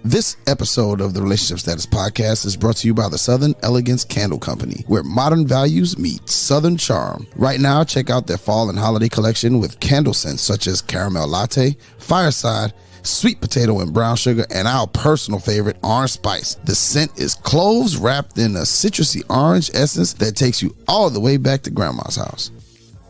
This episode of the Relationship Status Podcast is brought to you by the Southern Elegance Candle Company, where modern values meet Southern charm. Right now, check out their fall and holiday collection with candle scents such as caramel latte, fireside, sweet potato and brown sugar, and our personal favorite, orange spice. The scent is cloves wrapped in a citrusy orange essence that takes you all the way back to grandma's house.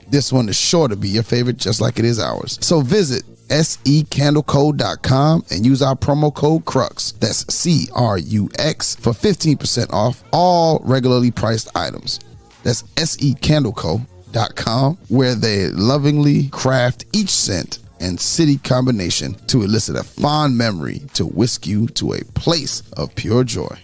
This one is sure to be your favorite, just like it is ours. So visit secandleco.com and use our promo code CRUX, that's CRUX, for 15% off all regularly priced items. That's secandleco.com, where they lovingly craft each scent and city combination to elicit a fond memory to whisk you to a place of pure joy.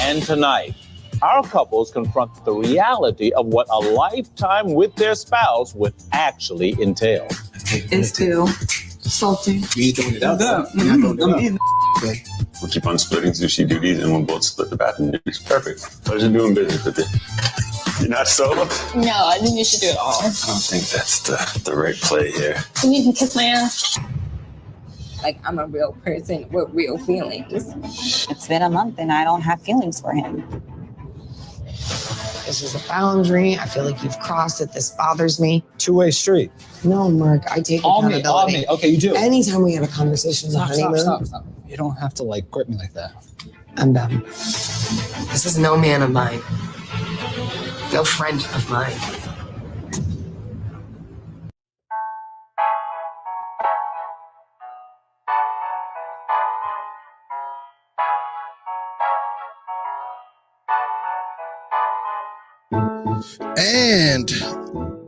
And tonight, our couples confront the reality of what a lifetime with their spouse would actually entail. It's too salty. You throwing it out. Okay. We'll keep on splitting sushi duties and we'll both split the bathroom duties. Perfect. Pleasure doing business with you. You're not solo? No, I think you should do it all. I don't think that's the right play here. You need to kiss my ass. Like, I'm a real person with real feelings. It's been a month and I don't have feelings for him. This is a boundary. I feel like you've crossed it. This bothers me. Two-way street. No, Mark, I take accountability. All me. Okay, you do. Anytime we have a conversation, Stop. You don't have to, grip me like that. I'm done. This is no man of mine. No friend of mine. And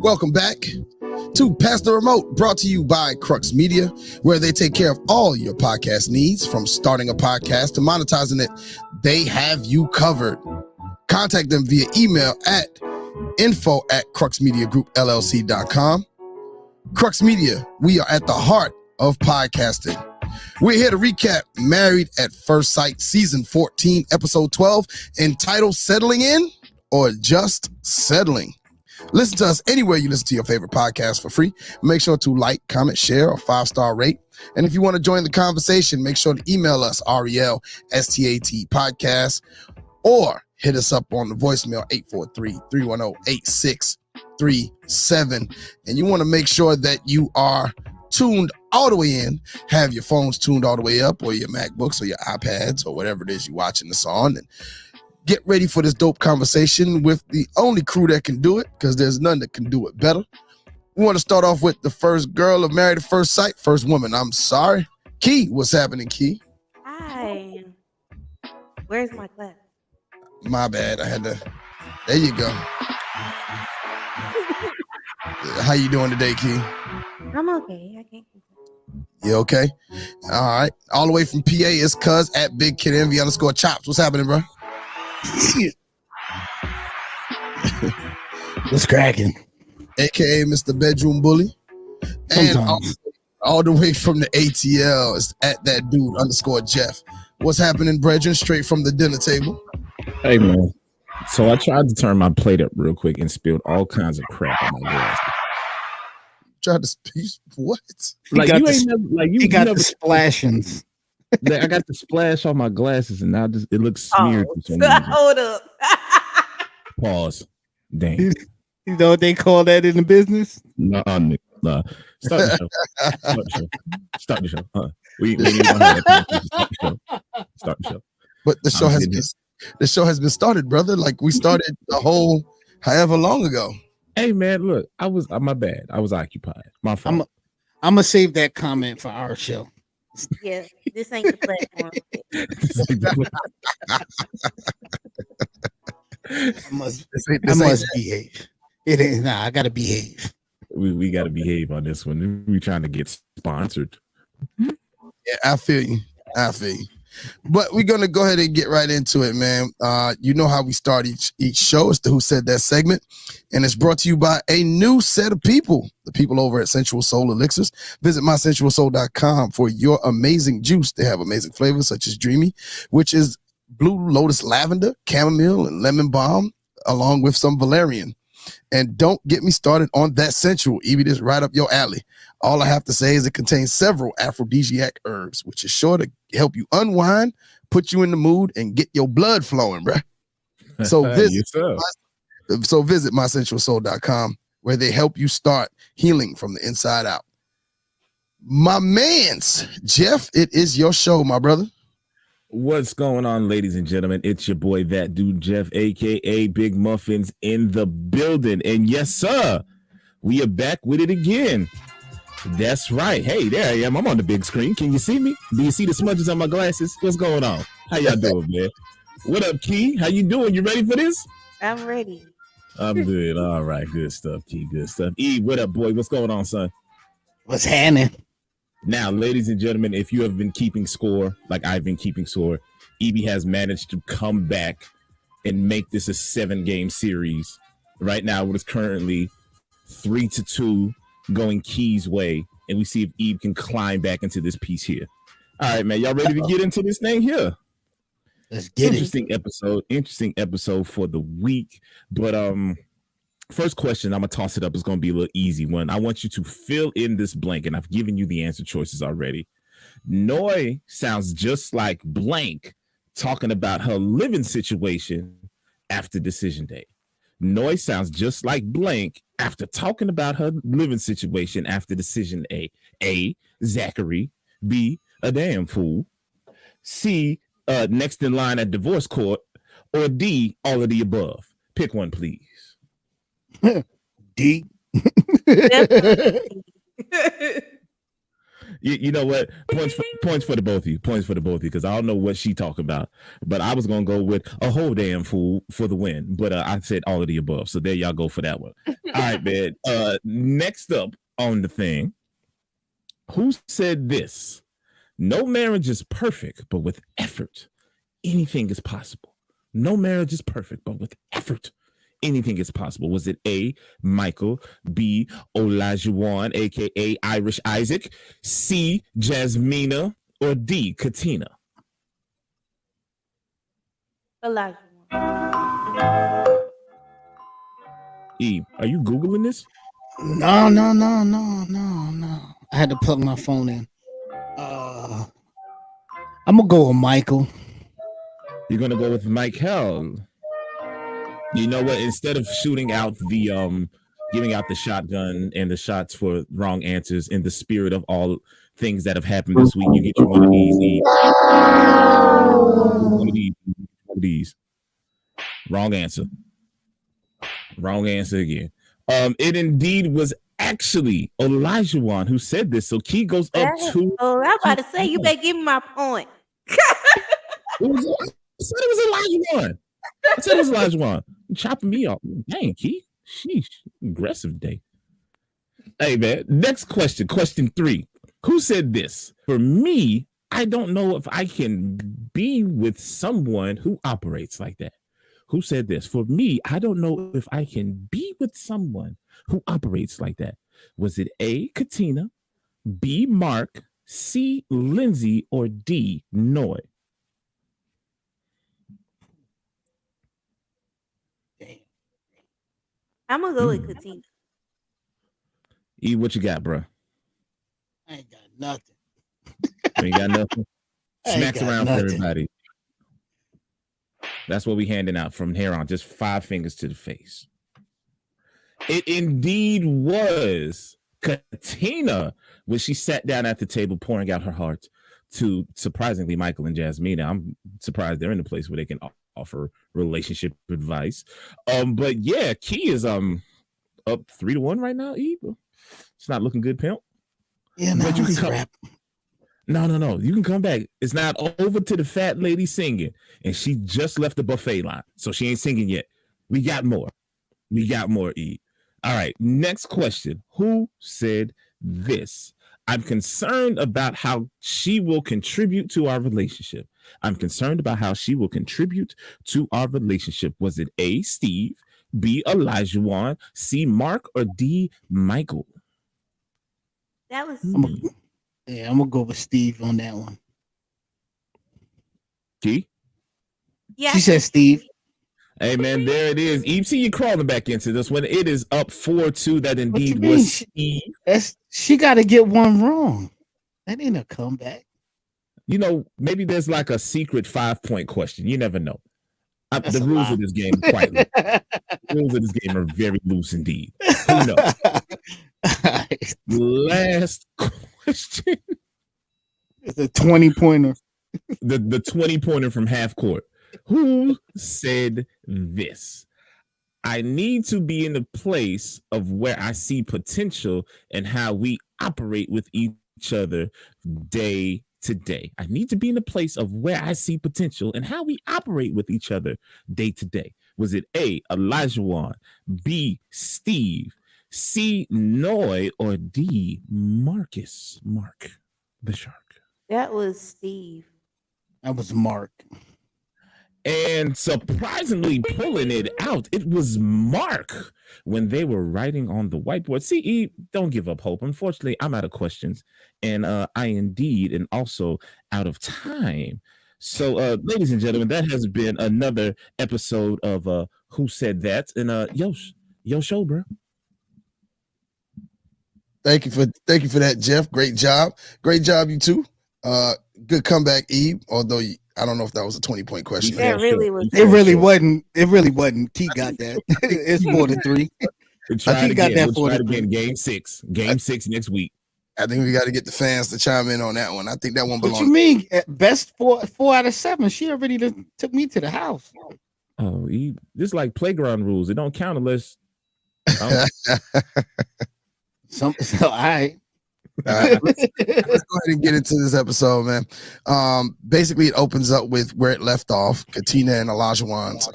welcome back to Pass the Remote, brought to you by Crux Media, where they take care of all your podcast needs, from starting a podcast to monetizing it. They have you covered. Contact them via email at info@cruxmediagroupllc.com. Crux Media, we are at the heart of podcasting. We're here to recap Married at First Sight Season 14, Episode 12, entitled Settling In or Just Settling. Listen to us anywhere you listen to your favorite podcast for free. Make sure to like, comment, share, or 5-star rate. And if you want to join the conversation, make sure to email us, RELSTAT podcast, or hit us up on the voicemail, 843-310-8637. And you want to make sure that you are tuned all the way in, have your phones tuned all the way up, or your MacBooks or your iPads or whatever it is you're watching this on, and get ready for this dope conversation with the only crew that can do it, because there's none that can do it better. We want to start off with the first girl of Married at First Sight, first woman. I'm sorry. Key, what's happening, Key? Hi. Where's my class? My bad. I had to. There you go. How you doing today, Key? I'm okay. I can't. You okay? All right. All the way from PA is Cuz at Big Kid Envy _Chops. What's happening, bro? What's cracking? AKA Mr. Bedroom Bully. And all the way from the ATL is at that dude _Jeff. What's happening, brethren? Straight from the dinner table. Hey, man. So I tried to turn my plate up real quick and spilled all kinds of crap on my glass. Tried to speak what? Like you ain't never, you got the splashings. I got the splash on my glasses, and now it looks smeared. Hold up. Pause. Dang. You know what they call that in the business? Nah. Start the show. Start the show. We need to have that. Start the show. But the show has been started, brother. Like we started the whole however long ago. Hey man, look, my bad. I was occupied. My fault. I'm gonna save that comment for our show. Yeah, this ain't the platform. I must behave. It ain't. Nah, I gotta behave. We gotta behave on this one. We trying to get sponsored. Yeah, I feel you. But we're gonna go ahead and get right into it, man. You know how we start each show. It's the Who Said That segment, and it's brought to you by a new set of people, the people over at Sensual Soul Elixirs. Visit mysensualsoul.com for your amazing juice. They have amazing flavors such as Dreamy, which is Blue Lotus lavender, chamomile, and lemon balm, along with some valerian. And don't get me started on that sensual. Evie, this right up your alley. All I have to say is it contains several aphrodisiac herbs, which is sure to help you unwind, put you in the mood, and get your blood flowing, bruh. So visit, visit mysensualsoul.com, where they help you start healing from the inside out. My man's Jeff, it is your show, my brother. What's going on, ladies and gentlemen? It's your boy, that dude, Jeff, aka Big Muffins, in the building. And yes, sir, we are back with it again. That's right. Hey, there I am. I'm on the big screen. Can you see me? Do you see the smudges on my glasses? What's going on? How y'all doing, man? What up, Key? How you doing? You ready for this? I'm ready. I'm good. All right. Good stuff, Key. Good stuff. E, what up, boy? What's going on, son? What's happening? Now, ladies and gentlemen, if you have been keeping score, like I've been keeping score, Evie has managed to come back and make this a 7-game series. Right now, it is currently 3-2 going Key's way, and we see if Eve can climb back into this piece here. All right, man, y'all ready to get into this thing here? Let's get Interesting episode for the week. But first question, I'm gonna toss it up. It's gonna be a little easy one. I want you to fill in this blank, and I've given you the answer choices already. Noi sounds just like blank talking about her living situation after decision day. Noi sounds just like blank after talking about her living situation after decision A. A, Zachary. B, a damn fool. C, next in line at divorce court. Or D, all of the above. Pick one, please. D. You know what? Points for the both of you. Points for the both of you, because I don't know what she talked about. But I was gonna go with a whole damn fool for the win. But I said all of the above. So there y'all go for that one. All right, man. Next up on the thing, who said this? No marriage is perfect, but with effort, anything is possible. No marriage is perfect, but with effort, anything is possible. Was it A, Michael, B, Olajuwon, aka Irish Isaac, C, Jasmina, or D, Katina? Elijah. E, are you Googling this? No. I had to plug my phone in. I'm gonna go with Michael. You're gonna go with Michael. You know what? Instead of shooting out the giving out the shotgun and the shots for wrong answers, in the spirit of all things that have happened this week, you get you one of these. One of these. Wrong answer. Wrong answer again. It indeed was actually Olajuwon who said this. So Key goes up to. Oh, I'm about to say, you better give me my point. I said it was Olajuwon. I said it was Olajuwon. You chopping me off. Dang, Key. Sheesh. Aggressive day. Hey, man. Next question. Question 3. Who said this? For me, I don't know if I can be with someone who operates like that. Who said this? For me, I don't know if I can be with someone who operates like that. Was it A, Katina, B, Mark, C, Lindsay, or D, Noi? I'm gonna go with Katina. E, what you got, bro? I ain't got nothing. You ain't got nothing? Smacks around for everybody. That's what we handing out from here on. Just 5 fingers to the face. It indeed was Katina when she sat down at the table pouring out her heart to, surprisingly, Michael and Jasmina. I'm surprised they're in a place where they can offer relationship advice. But yeah, Key is up 3-1 right now. It's not looking good, pimp. Yeah, no, but you can come. Rap. No. You can come back. It's not over to the fat lady singing, and she just left the buffet line, so she ain't singing yet. We got more. E. All right. Next question. Who said this? I'm concerned about how she will contribute to our relationship. Was it A, Steve, B, Olajuwon, C, Mark, or D, Michael? That was I'm gonna go with Steve on that one. Key? Yeah. She said Steve. Hey man, there it is. You see, you crawling back into this one. It is up 4-2. That What you indeed mean? was Steve. She got to get one wrong. That ain't a comeback. You know, maybe there's like a secret 5-point question. You never know. That's The a rules lie. of this game are quite loose. The rules of this game are very loose indeed. Who knows? Last question. It's a 20-pointer. The 20-pointer from half court. Who said this? I need to be in a place of where I see potential and how we operate with each other day to day. I need to be in a place of where I see potential and how we operate with each other day to day. Was it A, Elijah, B, Steve, C, Noy, or D, Marcus, Mark the Shark? That was Steve. That was Mark. And surprisingly pulling it out, it was Mark when they were writing on the whiteboard. CE, don't give up hope. Unfortunately, I'm out of questions, and I indeed and also out of time. So, ladies and gentlemen, that has been another episode of Who Said That? And yo show, bro. Thank you for that, Jeff. Great job, you too. Good comeback, Eve. Although I don't know if that was a 20-point question. That really was. It really wasn't. It really wasn't. T got that. It's 4-3. He got that we'll 4-3. try it again. Game 6 next week. I think we got to get the fans to chime in on that one. I think that one belongs. What you mean? At best 4 out of 7. She already took me to the house. Oh, this like playground rules. It don't count unless. So all right. Let's go ahead and get into this episode, man. Basically, it opens up with where it left off, Katina and Olajuwon's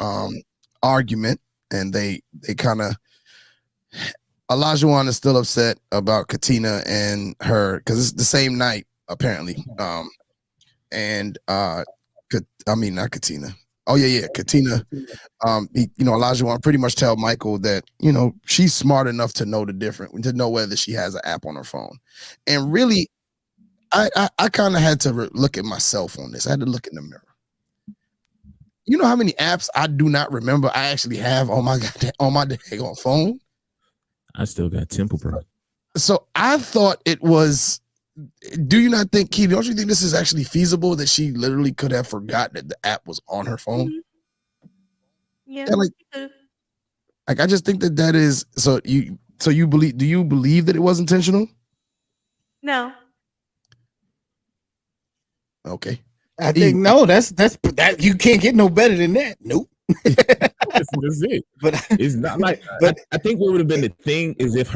argument, and they kind of Olajuwon is still upset about Katina and her because it's the same night apparently. Not Katina. Oh yeah, Katina. Olajuwon pretty much tell Michael that she's smart enough to know the difference, to know whether she has an app on her phone. And really, I kind of had to look at myself on this. I had to look in the mirror. You know how many apps I do not remember I actually have on my daggone phone? I still got Temple, bro. So I thought it was. Do you not think, Keith? Don't you think this is actually feasible that she literally could have forgot that the app was on her phone? Mm-hmm. Yeah. Like I just think that is so. You believe? Do you believe that it was intentional? No. Okay. I think no. That's that. You can't get no better than that. Nope. That's it. But it's not like. But I think what would have been the thing is if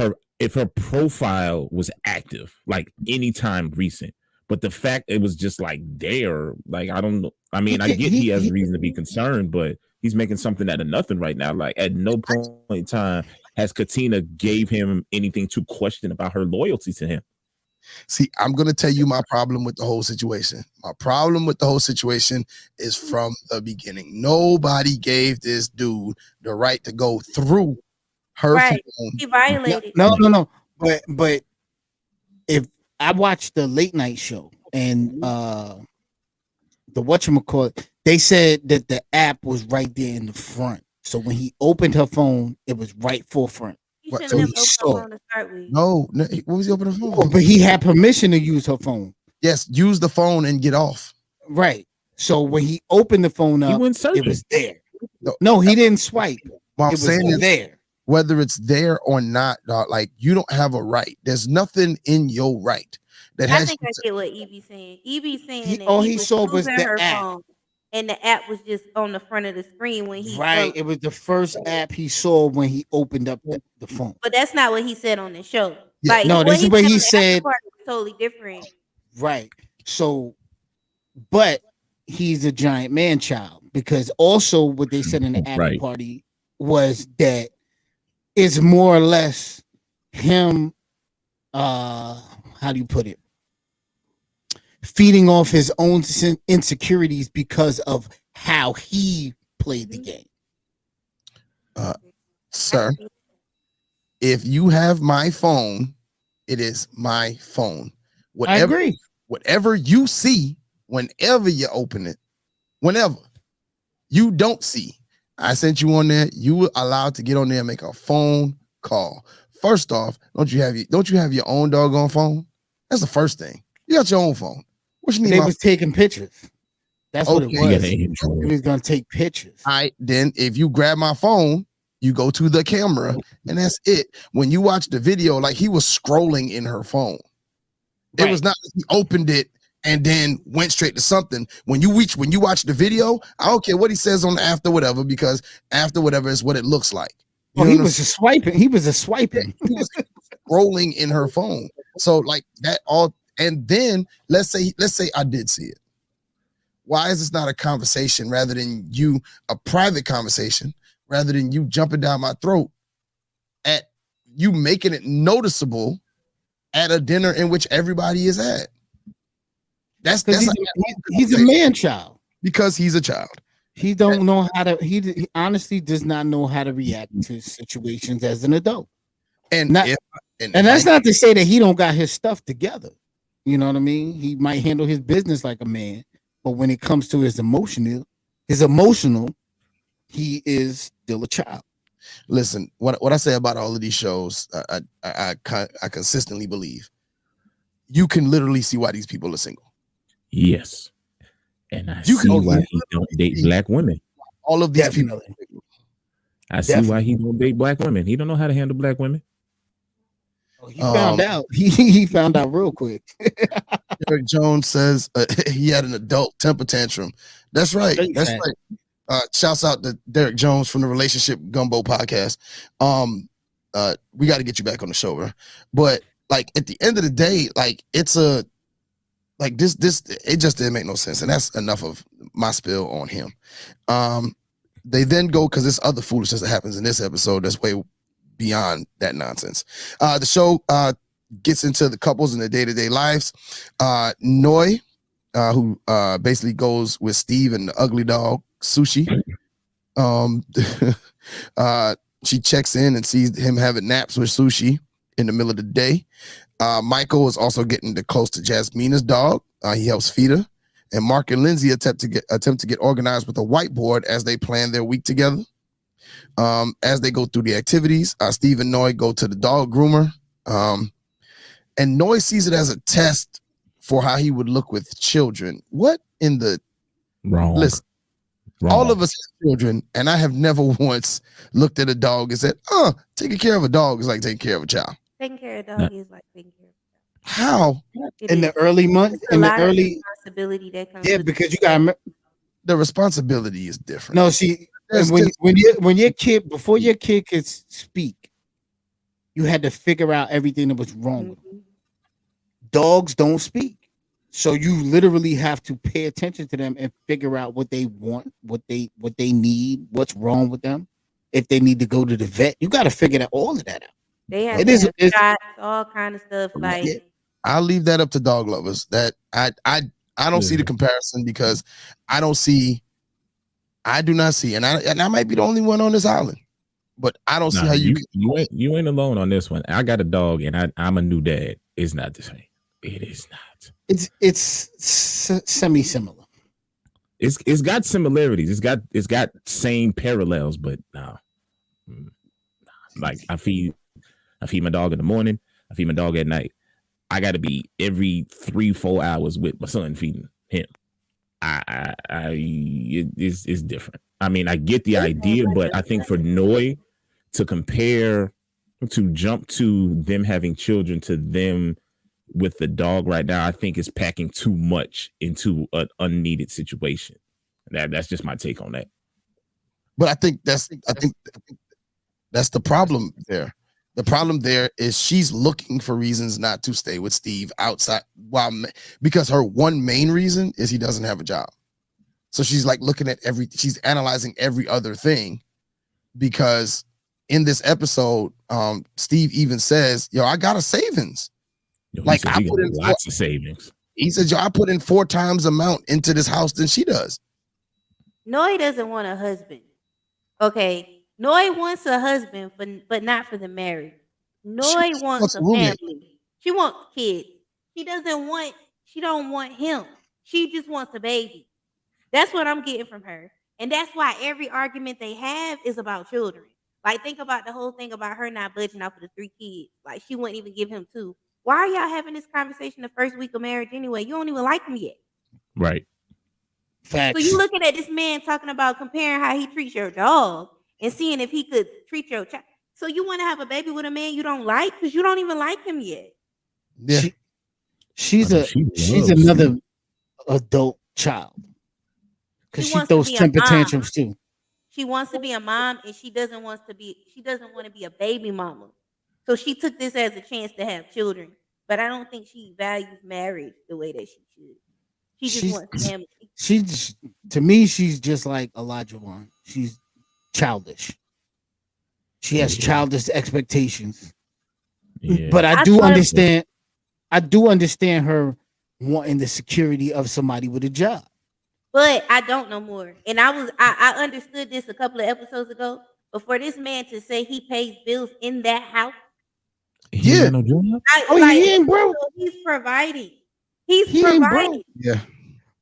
her profile was active, like anytime recent, but the fact it was just like there, like I don't know. I mean, I get he has reason to be concerned, but he's making something out of nothing right now. Like at no point in time has Katina gave him anything to question about her loyalty to him. See, I'm going to tell you my problem with the whole situation. My problem with the whole situation is from the beginning. Nobody gave this dude the right to go through her phone. He violated. No. But if I watched the late night show and the whatchamacallit, they said that the app was right there in the front. So when he opened her phone, it was right forefront. So he saw. No, what was he opening the phone? Oh, but he had permission to use her phone. Yes, use the phone and get off. Right. So when he opened the phone up, it was there. No, he didn't swipe. Well, I'm it was saying there. Whether it's there or not, like you don't have a right. There's nothing in your right that has. I think I get what Evie's saying. Evie's saying All that he saw was using the her app. phone, and the app was just on the front of the screen when he Right. It was the first app he saw when he opened up the phone. But that's not what he said on the show. Yeah. Like, No, this is what he said. Was totally different. Right. So, but he's a giant man child because also what they said in the after party was that it's more or less him. How do you put it? Feeding off his own insecurities because of how he played the game. Sir, if you have my phone, it is my phone. I agree. Whatever you see, whenever you open it, whenever, you don't see. I sent you on there. You were allowed to get on there and make a phone call. First off, don't you have your own doggone phone? That's the first thing. You got your own phone. What you need? They was taking pictures. That's what it Okay. was. He was gonna take pictures. All right, then if you grab my phone, you go to the camera, and that's it. When you watch the video, like he was scrolling in her phone. It Right. was not he opened it and then went straight to something. When you watch the video, I don't care what he says on the after whatever, because after whatever is what it looks like. You Oh, know he what I'm was just swiping. He was just swiping. He was scrolling in her phone. So like that all, and then let's say I did see it. Why is this not a conversation rather than you, a private conversation, rather than you jumping down my throat at you making it noticeable at a dinner in which everybody is at? That's He's a man child. Because he's a child. He don't know how to. He honestly does not know how to react to situations as an adult. And Not, and that's not to say that he don't got his stuff together. You know what I mean? He might handle his business like a man, but when it comes to his emotional, he is still a child. Listen, what I say about all of these shows, I consistently believe you can literally see why these people are single. Yes. And I see why he don't date black women. All of these people. I see why he don't date black women. He don't know how to handle black women. He found out. He found out real quick. Derek Jones says he had an adult temper tantrum. That's right. That's right. Shouts out to Derek Jones from the Relationship Gumbo podcast. We got to get you back on the show, bro. But like at the end of the day, like it's a like this it just didn't make no sense, and that's enough of my spill on him. They then go, because there's other foolishness that happens in this episode that's way beyond that nonsense. The show gets into the couples in their day-to-day lives. Noi, who basically goes with Steve and the ugly dog Sushi. She checks in and sees him having naps with Sushi in the middle of the day. Michael is also getting close to Jasmina's dog. He helps feed her. And Mark and Lindsay attempt to get organized with a whiteboard as they plan their week together. As they go through the activities, Steve and Noi go to the dog groomer. And Noi sees it as a test for how he would look with children. What in the wrong? Listen, all of us have children, and I have never once looked at a dog and said, taking care of a dog is like taking care of a child. Taking care of a dog is like taking care of a child. How? In the early months, in the early responsibility that comes. Yeah, because you got the responsibility is different. No, see, when your kid, before your kid could speak, you had to figure out everything that was wrong with them. Dogs don't speak, so you literally have to pay attention to them and figure out what they want, what they need, what's wrong with them. If they need to go to the vet, you got to figure all of that out. They have shots, all kind of stuff. Like I'll leave that up to dog lovers. That I don't see the comparison, because I do not see, and I might be the only one on this island, but I don't see how you ain't alone on this one. I got a dog, and I'm a new dad. It's not the same. It is not. It's semi-similar. It's got similarities. It's got same parallels, but no. Like I feed my dog in the morning. I feed my dog at night. I got to be every 3-4 hours with my son feeding him. It's different. I mean, I get the idea, but I think for Noi to jump to them having children to them with the dog right now, I think is packing too much into an unneeded situation. That's just my take on that. But I think that's the problem there. The problem there is she's looking for reasons not to stay with Steve outside, because her one main reason is he doesn't have a job. So she's like she's analyzing every other thing, because in this episode, Steve even says, "Yo, I got a savings." Like I put in lots of savings. He said, "Yo, I put in 4 times amount into this house than she does." Noi doesn't want a husband. Okay, Noi wants a husband, but not for the marriage. Noi wants a family. She wants kids. She don't want him. She just wants a baby. That's what I'm getting from her. And that's why every argument they have is about children. Like, think about the whole thing about her not budging out for the 3 kids. Like, she wouldn't even give him 2. Why are y'all having this conversation the first week of marriage anyway? You don't even like him yet. Right. Facts. So you looking at this man talking about comparing how he treats your dog and seeing if he could treat your child. So you want to have a baby with a man you don't like because you don't even like him yet. Yeah. She's loves another adult child because She she wants to throws be a temper mom. tantrums too. She wants to be a mom and she doesn't want to be a baby mama. So she took this as a chance to have children. But I don't think she values marriage the way that she should. She just wants family. To me, she's just like Elijah Wan. She's childish. She has childish expectations. Yeah. But I do understand her wanting the security of somebody with a job. But I don't know more. And I understood this a couple of episodes ago. But for this man to say he pays bills in that house. He ain't no job? He ain't broke. So he's providing. He's providing. Yeah.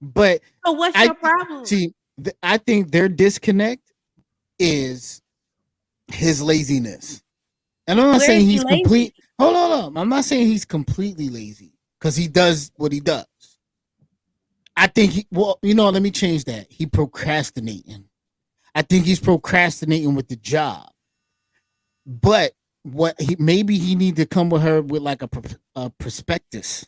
But so what's your problem? See, I think their disconnect is his laziness. And I'm not saying he's complete. Hold on. I'm not saying he's completely lazy because he does what he does. I think let me change that. He procrastinating. I think he's procrastinating with the job. But maybe he need to come with her with like a prospectus.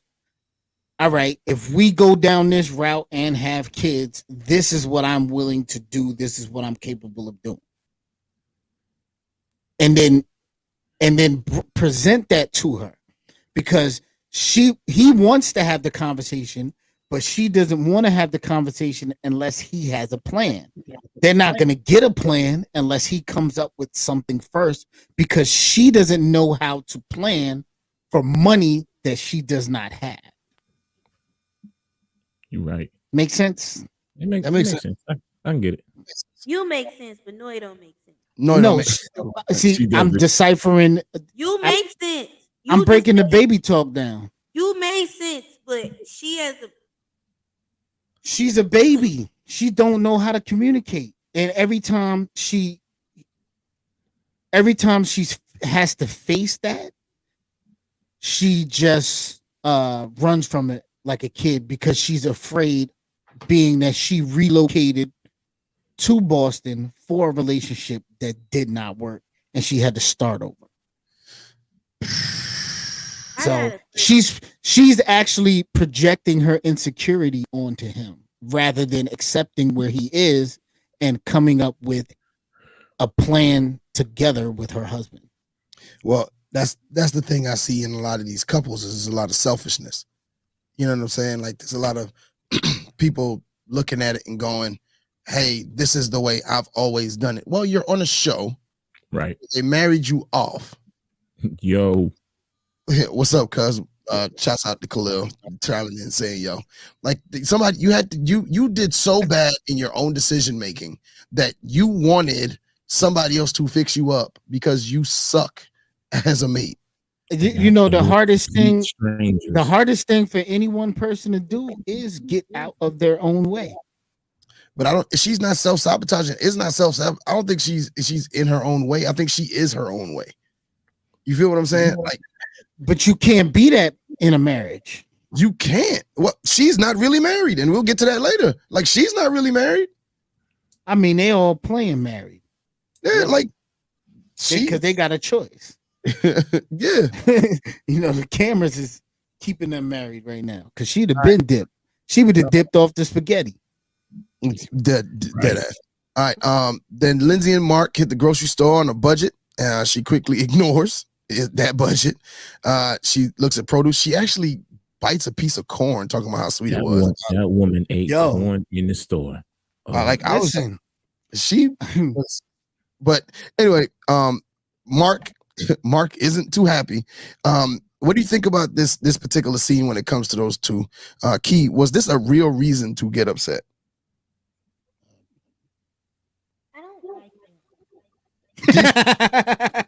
All right, if we go down this route and have kids, this is what I'm willing to do. This is what I'm capable of doing. And then present that to her because he wants to have the conversation, but she doesn't want to have the conversation unless he has a plan. They're not going to get a plan unless he comes up with something first because she doesn't know how to plan for money that she does not have. You're right. Make sense? That makes sense. I can get it. You make sense, but no, it don't make sense. No. See, I'm deciphering. You make sense. I'm breaking the baby talk down. You made sense, but she's a baby. She don't know how to communicate. And every time she has to face that, she just runs from it like a kid because she's afraid, being that she relocated to Boston for a relationship that did not work and she had to start over. So she's actually projecting her insecurity onto him rather than accepting where he is and coming up with a plan together with her husband. Well, that's the thing I see in a lot of these couples is a lot of selfishness. You know what I'm saying? Like there's a lot of people looking at it and going, hey, this is the way I've always done it. Well, you're on a show. Right. They married you off. Yo. What's up, cuz? Shouts out to Khalil traveling and saying, yo. Like somebody you did so bad in your own decision making that you wanted somebody else to fix you up because you suck as a mate. You know, the hardest thing for any one person to do is get out of their own way. But she's not self-sabotaging. It's not self-sabotage. I don't think she's in her own way. I think she is her own way. You feel what I'm saying? Like, but you can't be that in a marriage. You can't. Well, she's not really married, and we'll get to that later. Like, she's not really married. I mean, they all playing married. Yeah, like because they got a choice. Yeah. You know, the cameras is keeping them married right now because she'd have been dipped. She would have dipped off the spaghetti. Dead ass. All right. Then Lindsay and Mark hit the grocery store on a budget. She quickly ignores that budget. She looks at produce. She actually bites a piece of corn, talking about how sweet it was. That woman ate corn in the store. But anyway, Mark isn't too happy. What do you think about this particular scene when it comes to those two? Key, was this a real reason to get upset? I don't like them.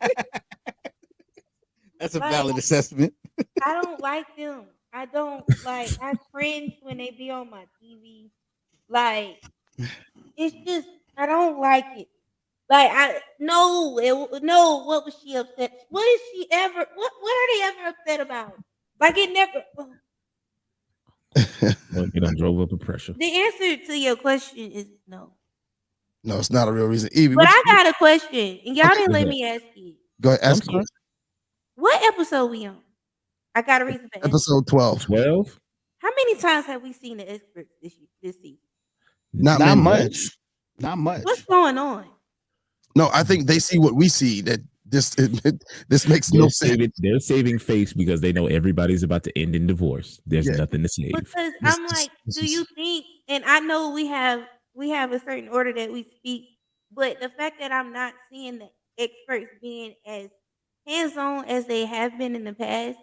That's a valid assessment. I don't like them. I don't like. I cringe when they be on my TV. Like, it's just like it. Like no. What was she upset? What is she ever? What are they ever upset about? Like it never. Well, you done drove up the pressure. The answer to your question is no. No, it's not a real reason. Evie, But I got a question, and y'all didn't let me ask it. Go ahead, ask me. What episode we on? I got a reason for episode 12. 12? How many times have we seen the experts this season? Not much. Not much. What's going on? No, I think they see what we see. That this makes no sense. They're saving face because they know everybody's about to end in divorce. There's nothing to save. Because I'm like, do you think? And I know we have a certain order that we speak, but the fact that I'm not seeing the experts being as hands-on as they have been in the past,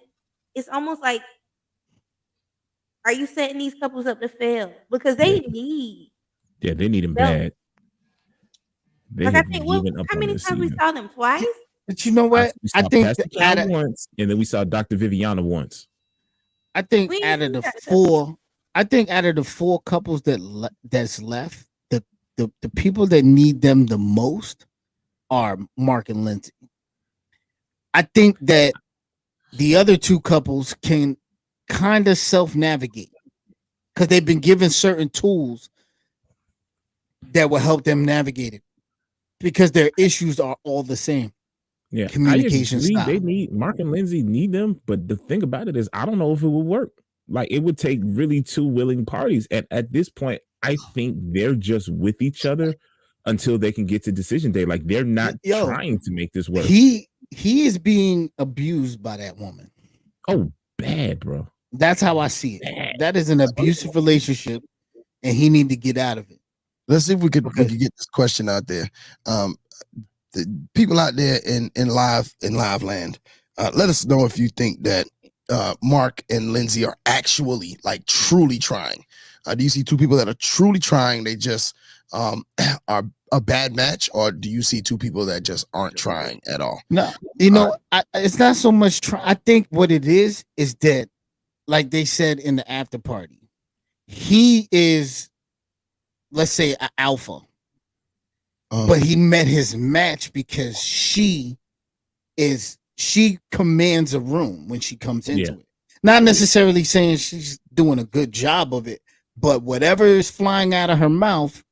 it's almost like, are you setting these couples up to fail? Because they need. Yeah, they need him bad. They Like I have think, given up how on many this times we season. saw them? Twice? But you know what? We saw I think Pastor Cal once, and then we saw Dr. Viviana once. I think out of the four couples that's left, the people that need them the most are Mark and Lindsay. I think that the other two couples can kind of self-navigate because they've been given certain tools that will help them navigate it because their issues are all the same. Yeah, communication style. They need Mark and Lindsay need them, but the thing about it is, I don't know if it will work. Like it would take really two willing parties, and at this point, I think they're just with each other until they can get to decision day. Like they're not trying to make this work. He is being abused by that woman. Oh, bad, bro. That's how I see it. That is an abusive relationship, and he need to get out of it. Let's see if we could get this question out there. The people out there in live land, let us know if you think that Mark and Lindsay are actually like truly trying. Do you see two people that are truly trying? They just are a bad match, or do you see two people that just aren't trying at all? No, it's not so much. I think what it is that, like they said in the after party, he is, let's say, an alpha. But he met his match because she commands a room when she comes into it. Not necessarily saying she's doing a good job of it, but whatever is flying out of her mouth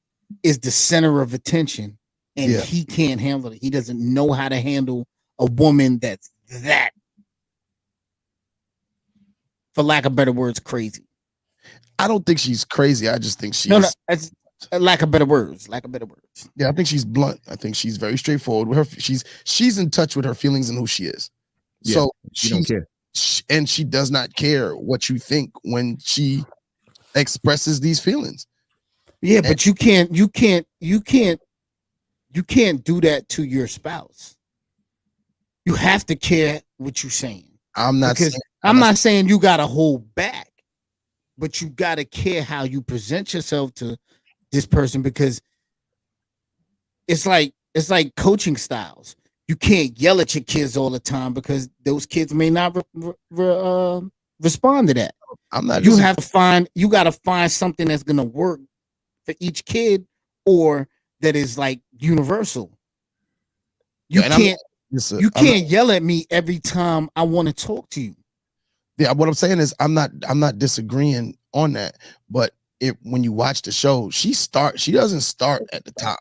is the center of attention, and he can't handle it. He doesn't know how to handle a woman that's that, for lack of better words, crazy. I don't think she's crazy. I just think she's it's lack of better words. Yeah, I think she's blunt. I think she's very straightforward with her. She's in touch with her feelings and who she is. Yeah, so she don't care, and she does not care what you think when she expresses these feelings. Yeah, but you can't do that to your spouse. You have to care what you're saying. I'm not saying you gotta hold back, but you gotta care how you present yourself to this person, because it's like coaching styles. You can't yell at your kids all the time because those kids may not respond to that. You gotta find something that's gonna work for each kid, or that is like universal. You can't yell at me every time I want to talk to you. Yeah, what I'm saying is I'm not disagreeing on that, but when you watch the show, she doesn't start at the top.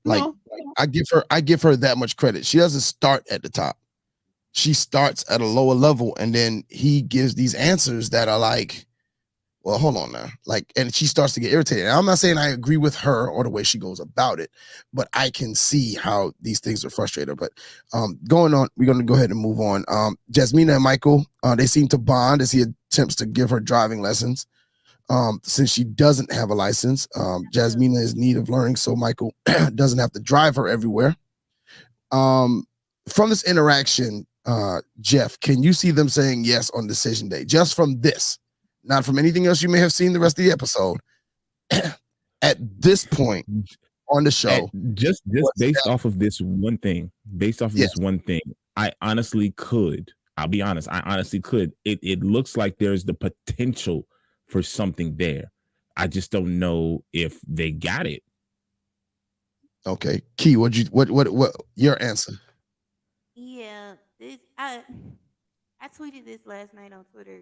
Like I give her that much credit. She doesn't start at the top. She starts at a lower level, and then he gives these answers that are like, well, hold on now. Like, and she starts to get irritated. And I'm not saying I agree with her or the way she goes about it, but I can see how these things are frustrating her. But going on, we're going to go ahead and move on. Jasmina and Michael, they seem to bond as he attempts to give her driving lessons. Since she doesn't have a license, Jasmina is in need of learning, so Michael doesn't have to drive her everywhere. From this interaction, Jeff, can you see them saying yes on decision day? Just from this, not from anything else you may have seen the rest of the episode. At this point on the show, just based off of this one thing, I honestly could. I'll be honest. I honestly could. It looks like there's the potential for something there. I just don't know if they got it. Okay, Key, what your answer? Yeah, I tweeted this last night on Twitter.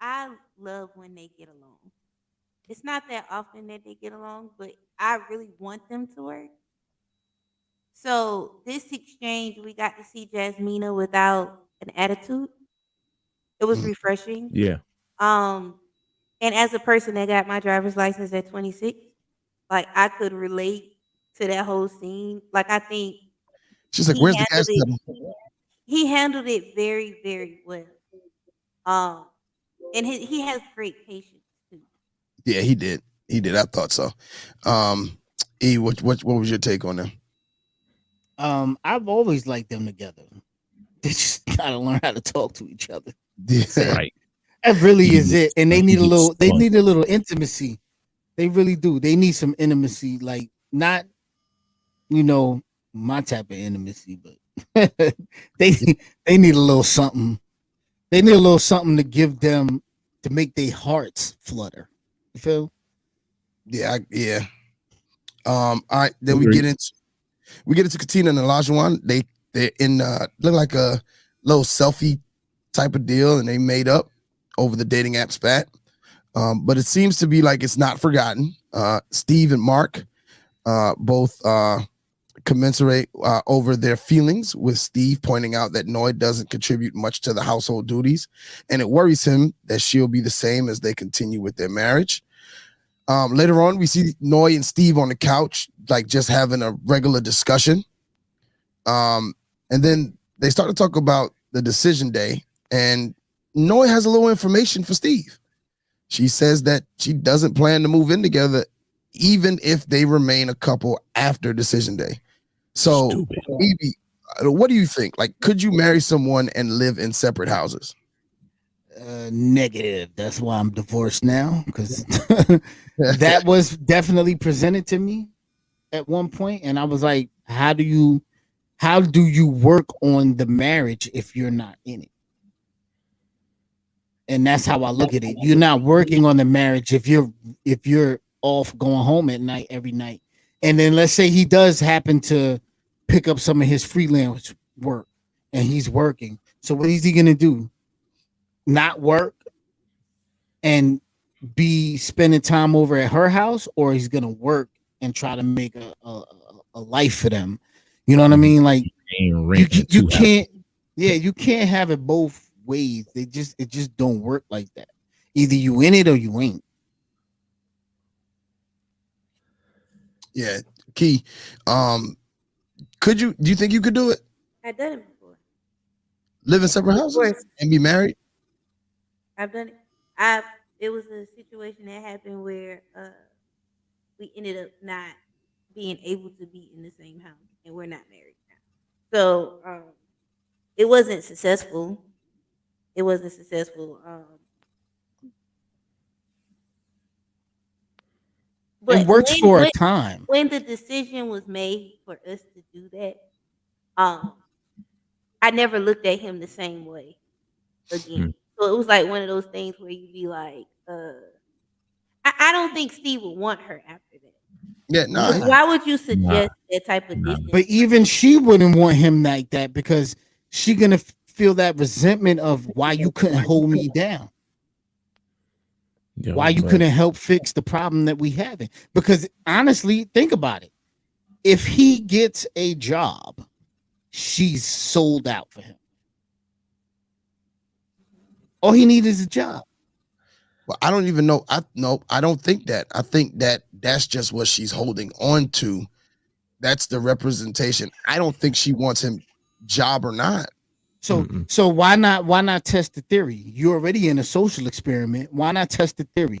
I love when they get along. It's not that often that they get along, but I really want them to work. So this exchange, we got to see Jasmina without an attitude. It was refreshing. Yeah. And as a person that got my driver's license at 26, like I could relate to that whole scene. Like I think she's like, "Where's the gas pedal?" He handled it very, very well. And he has great patience too. Yeah, he did. He did. I thought so. E, what was your take on them? I've always liked them together. They just gotta learn how to talk to each other. Yeah. Right. That really is it. And they need a little intimacy. They really do. They need some intimacy, like not, my type of intimacy, but they need a little something. They need a little something to give them to make their hearts flutter. You feel? Yeah. All right. Then we get into Katina and Olajuwon. They're in look like a little selfie type of deal, and they made up over the dating app spat. But it seems to be like it's not forgotten. Steve and Mark both commensurate over their feelings, with Steve pointing out that Noi doesn't contribute much to the household duties, and it worries him that she'll be the same as they continue with their marriage. Later on, we see Noi and Steve on the couch, like just having a regular discussion. And then they start to talk about the decision day, and Noi has a little information for Steve. She says that she doesn't plan to move in together, even if they remain a couple after decision day. So, Evie, what do you think? Like, could you marry someone and live in separate houses? Negative. That's why I'm divorced now, because that was definitely presented to me at one point, and I was like, how do you work on the marriage if you're not in it? And that's how I look at it. You're not working on the marriage if you're off going home at night every night. And then let's say he does happen to pick up some of his freelance work and he's working. So what is he gonna do? Not work and be spending time over at her house, or he's gonna work and try to make a life for them? You know what I mean? Like you can't, you can't have it both ways. It just don't work like that. Either you in it or you ain't. Yeah, Key. Do you think you could do it? I've done it before. Live in separate houses and be married? I've done it. It was a situation that happened where we ended up not being able to be in the same house, and we're not married now. So it wasn't successful. It wasn't successful. But it works for a time. When the decision was made for us to do that, I never looked at him the same way again. So it was like one of those things where you'd be like, I don't think Steve would want her after that. Yeah, no. Why would you suggest that type of distance? But even she wouldn't want him like that, because she gonna feel that resentment of why you couldn't hold me down. Why you couldn't help fix the problem that we having? Because honestly, think about it. If he gets a job, she's sold out for him. All he needs is a job. Well, I don't even know. I don't think that. I think that that's just what she's holding on to. That's the representation. I don't think she wants him, job or not. So why not test the theory? You're already in a social experiment. Why not test the theory?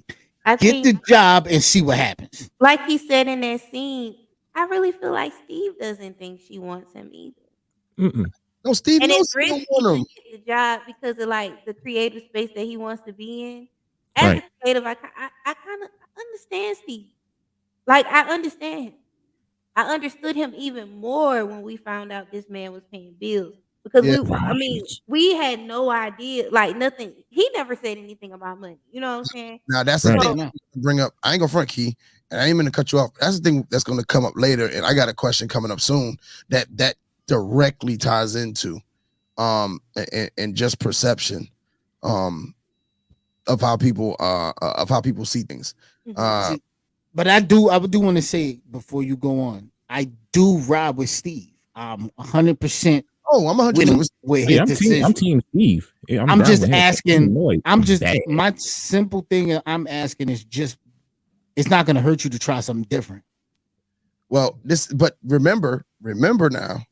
Get the job and see what happens. Like he said in that scene, I really feel like Steve doesn't think she wants him either. No, Steve and knows it's risky to get the job because of like the creative space that he wants to be in. As a creative, I kind of understand Steve. Like I understand him. I understood him even more when we found out this man was paying bills. Because we had no idea, like nothing. He never said anything about money. You know what I'm saying? Now that's the thing to bring up. I ain't gonna front, Key. and I ain't gonna cut you off. That's the thing that's gonna come up later, and I got a question coming up soon that directly ties into and just perception of how people see things. But I do want to say before you go on, I do ride with Steve. 100%. Oh, I'm 100% with his decision. I'm team Steve. I'm just asking. I'm just my simple thing I'm asking is just it's not going to hurt you to try something different. Well, but remember now,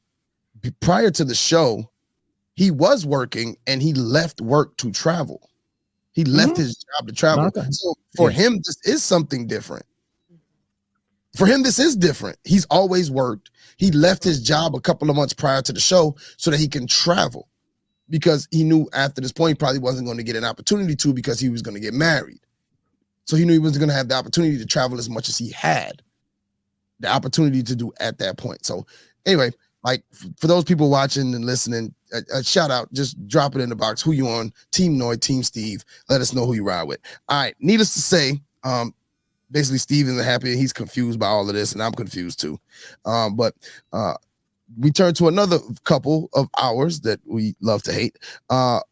prior to the show, he was working and he left work to travel. He left his job to travel. So for him, this is something different. For him, this is different. He's always worked. He left his job a couple of months prior to the show so that he can travel, because he knew after this point he probably wasn't going to get an opportunity to, because he was going to get married. So he knew he wasn't going to have the opportunity to travel as much as he had the opportunity to do at that point. So anyway, like for those people watching and listening, a shout out, just drop it in the box. Who you on? Team Noid, Team Steve. Let us know who you ride with. All right. Needless to say, basically Steve isn't happy. He's confused by all of this, and I'm confused too. But we turn to another couple of ours that we love to hate.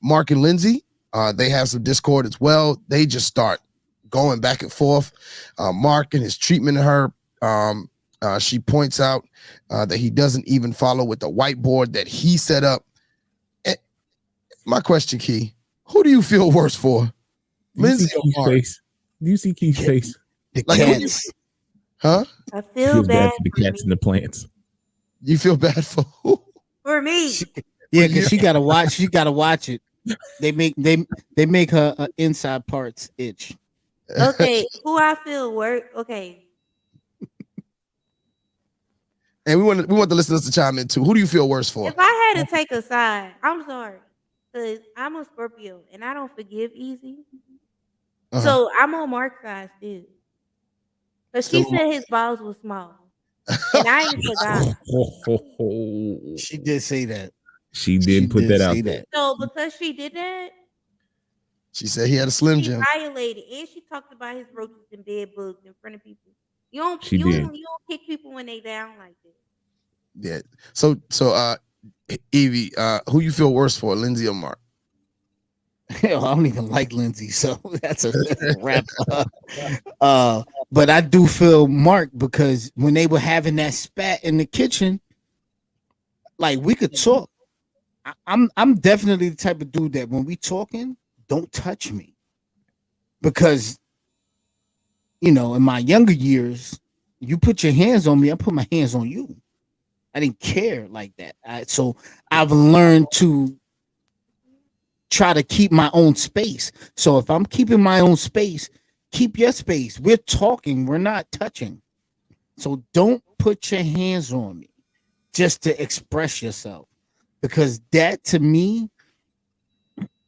Mark and Lindsay. They have some discord as well. They just start going back and forth. Mark and his treatment of her. She points out that he doesn't even follow with the whiteboard that he set up. And my question, Key, who do you feel worse for? Lindsay or Mark? Do you see Key's face? The cats. Huh? I feel bad for the cats and the plants. You feel bad for who? For me. Yeah, because she gotta watch. She gotta watch it. They make her inside parts itch. Okay, who I feel worse. Okay. And we want the listeners to chime in too. Who do you feel worse for? If I had to take a side, I'm sorry, because I'm a Scorpio and I don't forgive easy. So I'm on Mark's side still. But she said his balls were small. And I ain't forgot. She did say that. She did put that out there. So because she did that, she said he had a Slim Jim. Violated, and she talked about his roaches and bed bugs in front of people. You don't kick people when they down like that. Yeah. So Evie, who you feel worse for, Lindsay or Mark? Hell, I don't even like Lindsay, so that's a wrap up. But I do feel Mark, because when they were having that spat in the kitchen, like, we could talk. I'm definitely the type of dude that when we talking, don't touch me, because in my younger years, you put your hands on me, I put my hands on you. I didn't care like that. So I've learned to try to keep my own space. So if I'm keeping my own space, keep your space. We're talking, we're not touching. So don't put your hands on me just to express yourself, because that to me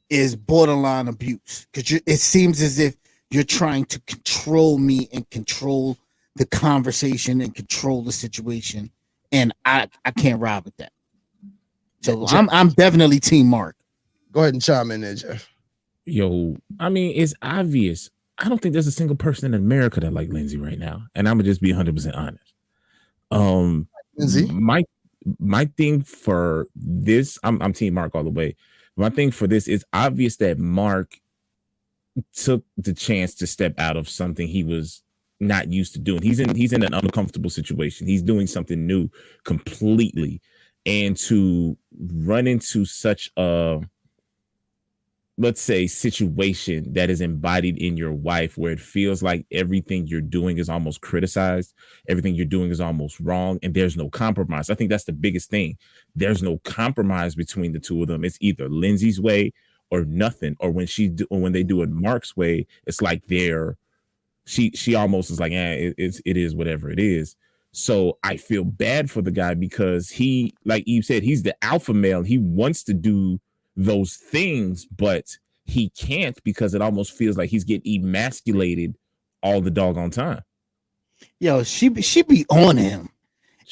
is borderline abuse, because it seems as if you're trying to control me and control the conversation and control the situation, and I can't ride with that. So I'm definitely Team Mark. Go ahead and chime in there, Jeff. Yo, I mean, it's obvious. I don't think there's a single person in America that like Lindsay right now, and I'm gonna just be 100% honest. Lindsay, my thing for this, I'm Team Mark all the way. My thing for this is obvious that Mark took the chance to step out of something he was not used to doing. He's in an uncomfortable situation. He's doing something new completely, and to run into such a, let's say, situation that is embodied in your wife, where it feels like everything you're doing is almost criticized, everything you're doing is almost wrong, and there's no compromise. I think that's the biggest thing. There's no compromise between the two of them. It's either Lindsay's way or nothing. Or when they do it Mark's way, it's like she almost is like, it is whatever it is. So I feel bad for the guy, because he, like Eve said, he's the alpha male. He wants to do those things, but he can't, because it almost feels like he's getting emasculated all the doggone time. Yo, she be on him,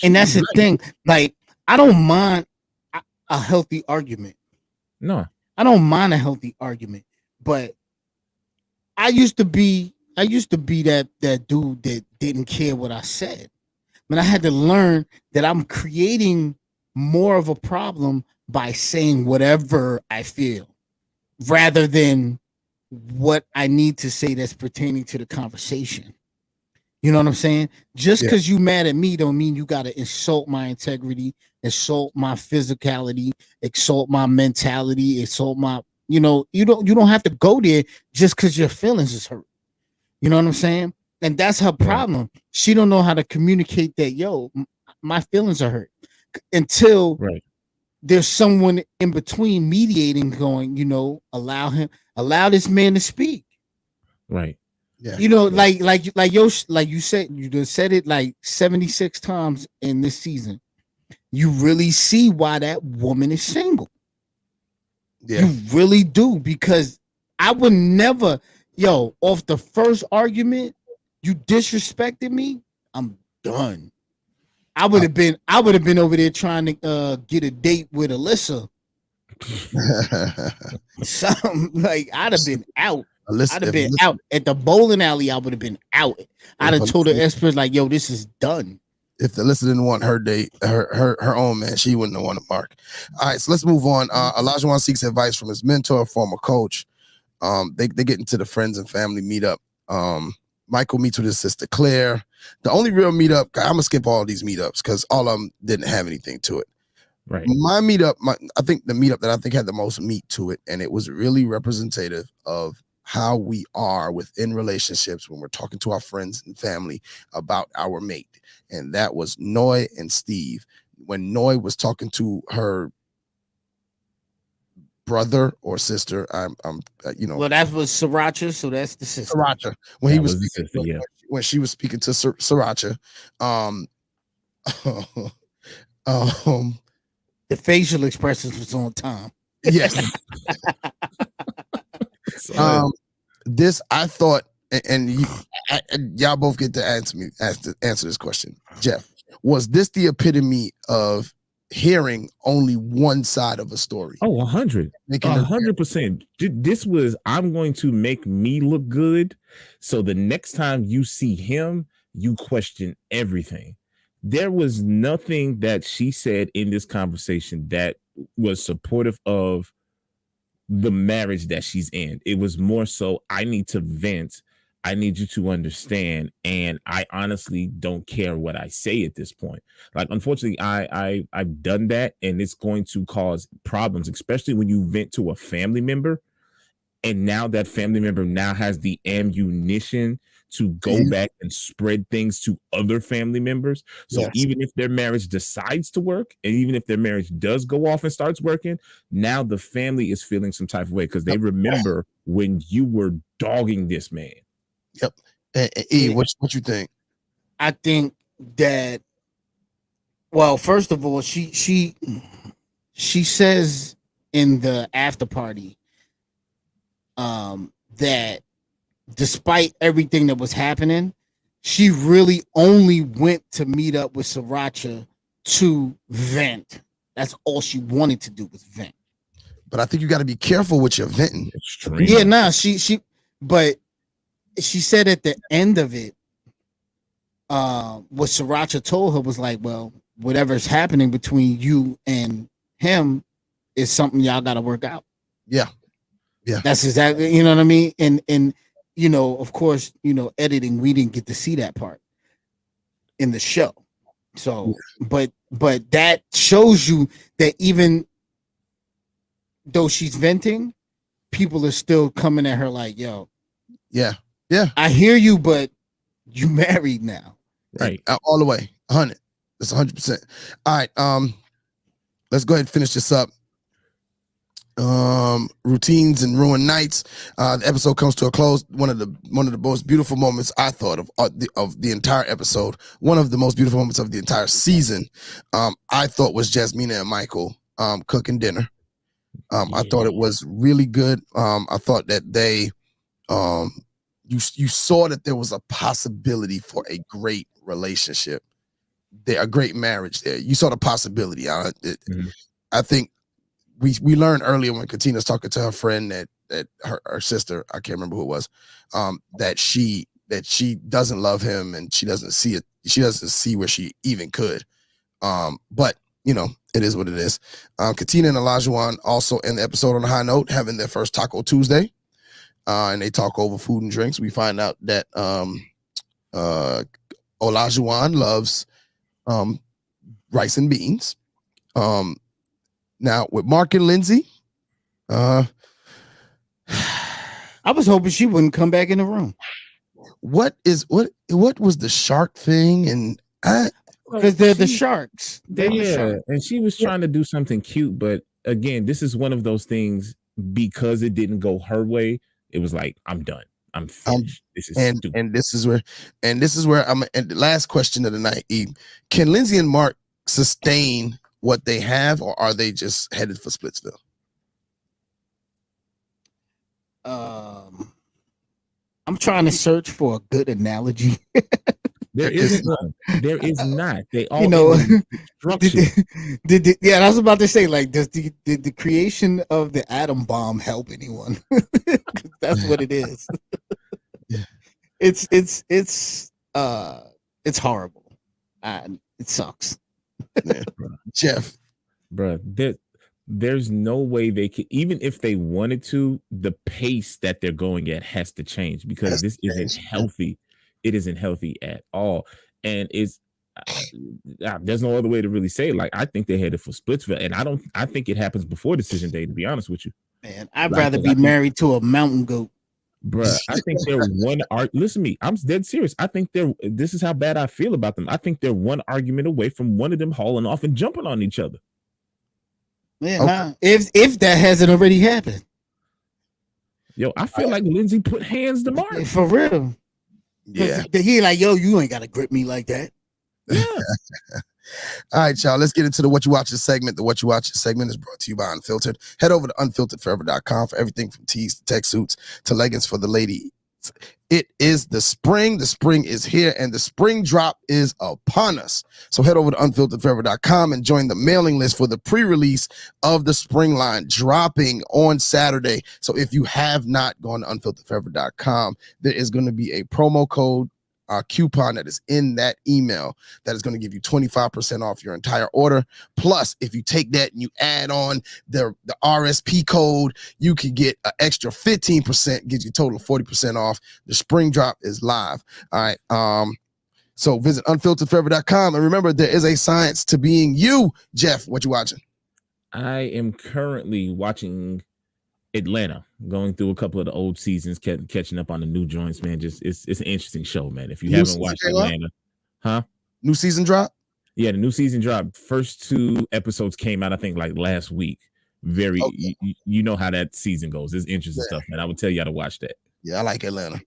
and that's the thing. Like, I don't mind a healthy argument. No, I don't mind a healthy argument, but I used to be I used to be that dude that didn't care what I said. But I had to learn that I'm creating more of a problem by saying whatever I feel rather than what I need to say that's pertaining to the conversation. You know what I'm saying? Just because you mad at me don't mean you got to insult my integrity, insult my physicality, insult my mentality, insult my, you don't have to go there just because your feelings is hurt. You know what I'm saying? And that's her problem. She don't know how to communicate that, my feelings are hurt until there's someone in between mediating going, allow this man to speak. Right. Yeah. Like you said, you just said it like 76 times in this season. You really see why that woman is single. Yeah. You really do, because I would never, off the first argument, you disrespected me, I'm done. I would have been over there trying to get a date with Alyssa. Something like I'd have been out. I'd have been out at the bowling alley. I would have been out. I'd have told the experts like, "Yo, this is done." If Alyssa didn't want her date, her own man, she wouldn't have wanted Mark. All right, so let's move on. Olajuwon seeks advice from his mentor, former coach. They get into the friends and family meetup. Michael meets with his sister Claire. The only real meetup, I'm gonna skip all these meetups because all of them didn't have anything to it. Right. My meetup, I think the meetup that I think had the most meat to it, and it was really representative of how we are within relationships when we're talking to our friends and family about our mate. And that was Noi and Steve. When Noi was talking to her brother or sister, Well, that was Sriracha, so that's the sister. Sriracha. When she was speaking to Sriracha, the facial expressions was on time. Yes. This I thought, and y'all both get to answer this question. Jeff, was this the epitome of hearing only one side of a story? Oh, 100%. This was, I'm going to make me look good, so the next time you see him, you question everything. There was nothing that she said in this conversation that was supportive of the marriage that she's in. It was more so, I need to vent, I need you to understand, and I honestly don't care what I say at this point. Like, unfortunately, I've done that, and it's going to cause problems, especially when you vent to a family member, and now that family member now has the ammunition to go back and spread things to other family members. So even if their marriage decides to work, and even if their marriage does go off and starts working, now the family is feeling some type of way because they remember when you were dogging this man. Yep. E, what you think? I think that, well, first of all, she says in the after party that despite everything that was happening, she really only went to meet up with Sriracha to vent. That's all she wanted to do was vent. But I think you got to be careful with your venting. Yeah, but she said at the end of it, what Sriracha told her was like, well, whatever's happening between you and him is something y'all got to work out. Yeah. That's exactly, you know what I mean? And of course, editing, we didn't get to see that part in the show. So, but that shows you that even though she's venting, people are still coming at her like, yo, yeah, I hear you, but you married now. Right. All the way. 100. That's 100%. All right. Let's go ahead and finish this up. Routines and ruined nights. The episode comes to a close. One of the most beautiful moments I thought of the entire episode. One of the most beautiful moments of the entire season. I thought was Jasmina and Michael cooking dinner. I thought it was really good. I thought that they you saw that there was a possibility for a great relationship there, a great marriage there. You saw the possibility. I think we learned earlier when Katina's talking to her friend that that her sister, I can't remember who it was, that she doesn't love him and she doesn't see it. She doesn't see where she even could. But it is what it is. Katina and Olajuwon also in the episode on a high note, having their first Taco Tuesday. And they talk over food and drinks. We find out that Olajuwon loves rice and beans. Now with Mark and Lindsay, I was hoping she wouldn't come back in the room. What was the shark thing? And because they're the sharks. And she was trying to do something cute, but again, this is one of those things, because it didn't go her way. It was like, I'm done. I'm finished. This is stupid. And this is where I'm. And the last question of the night, Eve: can Lindsay and Mark sustain what they have, or are they just headed for Splitsville? I'm trying to search for a good analogy. There isn't one. There is not. They all yeah, I was about to say, like, does the creation of the atom bomb help anyone? That's what it is. It's horrible. It sucks. Jeff, bro, there's no way they could, even if they wanted to, the pace that they're going at has to change, because this isn't healthy. It isn't healthy at all. And it's there's no other way to really say it. Like, I think they're headed for Splitsville, and I think it happens before decision day, to be honest with you. Man, I'd rather be married to a mountain goat. Bruh, I think they're one listen to me, I'm dead serious. I think this is how bad I feel about them. I think they're one argument away from one of them hauling off and jumping on each other. Yeah, if that hasn't already happened. Yo, I feel like Lindsay put hands to Mark. For real. Yeah. He like, yo, you ain't gotta grip me like that. Yeah. All right, y'all. Let's get into the What You Watching segment. The What You Watching segment is brought to you by Unfiltered. Head over to unfilteredforever.com for everything from tees to tech suits to leggings for the ladies. It is the spring. The spring is here, and the spring drop is upon us. So head over to unfilteredforever.com and join the mailing list for the pre-release of the spring line dropping on Saturday. So if you have not gone to unfilteredforever.com, there is going to be a promo code coupon that is in that email that is going to give you 25% off your entire order. Plus, if you take that and you add on the RSP code, you can get an extra 15%, get you a total of 40% off. The spring drop is live. All right. So visit unfilteredforever.com, and remember, there is a science to being you. Jeff, what you watching? I am currently watching Atlanta, going through a couple of the old seasons, catching up on the new joints, man. Just it's an interesting show, man. If you haven't watched Atlanta, New season drop? Yeah, the new season dropped. First 2 episodes came out, I think, like last week. Very, okay. You know how that season goes. It's interesting stuff, man. I would tell you how to watch that. Yeah, I like Atlanta.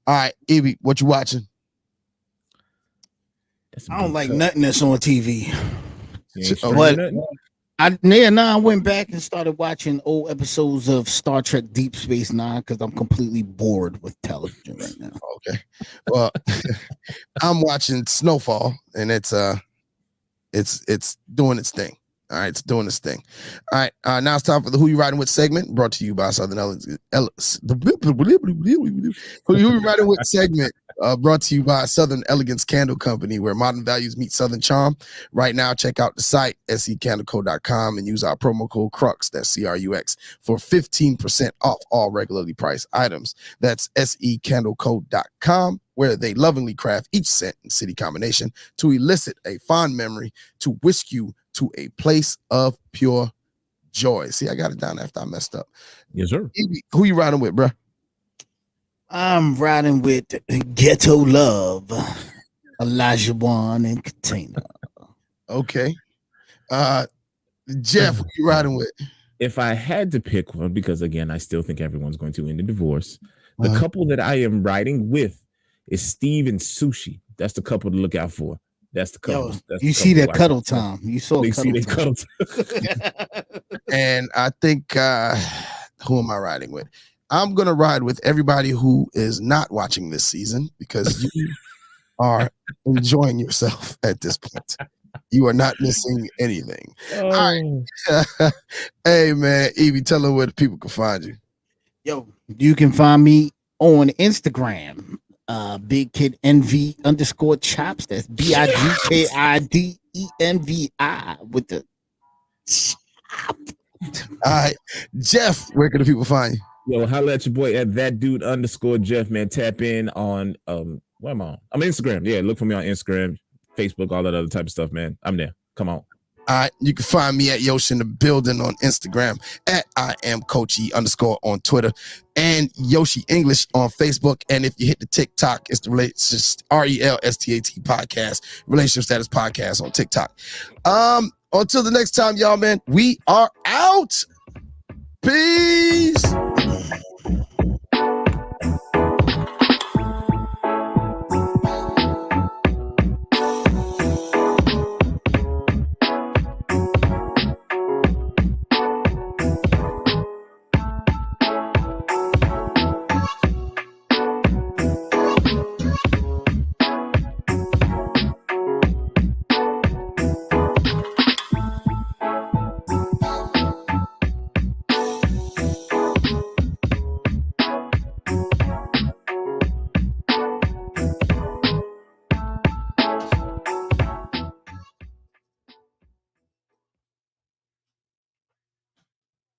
All right, Evie, what you watching? I don't like nothing that's on TV. What? I went back and started watching old episodes of Star Trek Deep Space Nine because I'm completely bored with television right now. Okay. Well, I'm watching Snowfall, and it's doing its thing. All right, it's doing its thing. All right, now it's time for the Who You Riding With segment, brought to you by Southern Elegance. Who You Riding With segment, brought to you by Southern Elegance Candle Company, where modern values meet Southern charm. Right now, check out the site, secandleco.com, and use our promo code CRUX, that's CRUX, for 15% off all regularly priced items. That's secandleco.com, where they lovingly craft each scent and city combination to elicit a fond memory, to whisk you to a place of pure joy. See, I got it down after I messed up. Yes, sir. Who you riding with, bro? I'm riding with Ghetto Love, Olajuwon, and Katina. Okay. Jeff, who you riding with? If I had to pick one, because again, I still think everyone's going to end in divorce, the couple that I am riding with is Steve and Sushi. That's the couple to look out for. That's the couple. You see that cuddle time. You saw cuddle time. And I think, who am I riding with? I'm going to ride with everybody who is not watching this season, because you are enjoying yourself at this point. You are not missing anything. All right. Hey, man, Evie, tell them where the people can find you. Yo, you can find me on Instagram, Big Kid NV _chops. That's BIGKIDENVI with the. All right, Jeff, where can the people find you? Yo, holla at your boy at that dude _Jeff, man. Tap in on where am I on? I'm Instagram. Yeah, look for me on Instagram, Facebook, all that other type of stuff, man. I'm there. Come on. All right, you can find me at Yoshi in the building on Instagram, at I am Coach E _ on Twitter, and Yoshi English on Facebook. And if you hit the TikTok, it's the just RELSTAT podcast, Relationship Status Podcast on TikTok. Until the next time, y'all, man, we are out. Peace.